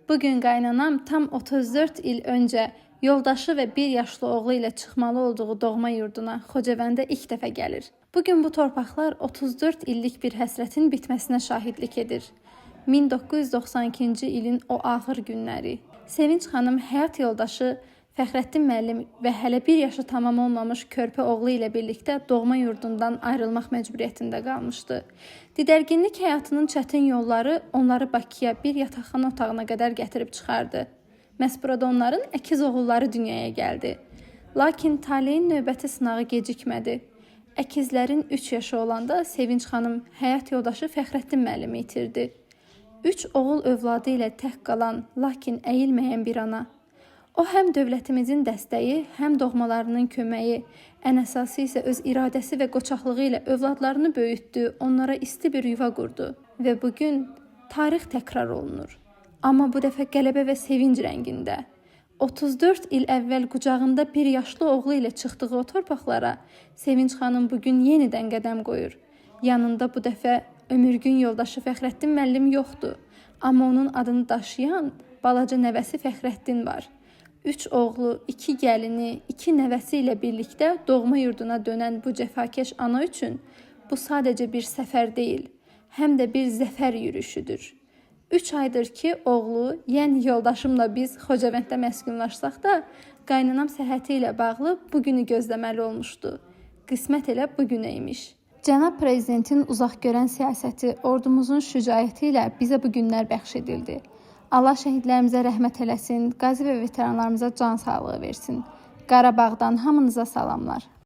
Bugün qaynanam tam 34 il öncə yoldaşı və 1 yaşlı oğlu ilə çıxmalı olduğu doğma yurduna Xocavəndə ilk dəfə gəlir. Bugün bu torpaqlar 34 illik bir həsrətin bitməsinə şahidlik edir. 1992-ci ilin o ağır günləri. Sevinç xanım həyat yoldaşı Fəxrəddin müəllim və hələ 1 yaşı tamam olmamış körpə oğlu ilə birlikdə doğma yurdundan ayrılmaq məcburiyyətində qalmışdı. Didərginlik həyatının çətin yolları onları Bakıya bir yataqxana otağına qədər gətirib çıxardı. Məhz burada onların əkiz oğulları dünyaya gəldi. Lakin taleyin növbəti sınağı gecikmədi. Əkizlərin 3 yaşı olanda Sevinç xanım həyat yoldaşı Fəxrəddin müəllimi itirdi. 3 oğul övladı ilə tək qalan, lakin əyilməyən bir ana. O həm dövlətimizin dəstəyi, həm doğmalarının köməyi, ən əsası isə öz iradəsi və qoçaqlığı ilə övladlarını böyütdü, onlara isti bir yuva qurdu. Və bugün tarix təkrar olunur. Amma bu dəfə qələbə və sevinc rəngində. 34 il əvvəl qucağında 1 yaşlı oğlu ilə çıxdığı o torpaqlara Sevinç xanım bugün yenidən qədəm qoyur. Yanında bu dəfə ömürgün yoldaşı Fəxrəddin müəllim yoxdur. Amma onun adını daşıyan balaca nəvəsi Fəxrəddin var. 3 oğlu, 2 gəlini, 2 nəvəsi ilə birlikdə doğma yurduna dönən bu cəfakeş ana üçün bu sadəcə bir səfər deyil, həm də bir zəfər yürüşüdür. 3 aydır ki, oğlu, yəni yoldaşımla biz Xocavənddə məskunlaşsaq da, qaynanam səhhəti ilə bağlı bugünü gözləməli olmuşdu. Qismət elə bugünə imiş. Cənab Prezidentin uzaq görən siyasəti, ordumuzun şücaəti ilə bizə bu günlər bəxş edildi. Allah şəhidlərimizə rəhmət eləsin, qazi və veteranlarımıza can sağlığı versin. Qarabağdan hamınıza salamlar.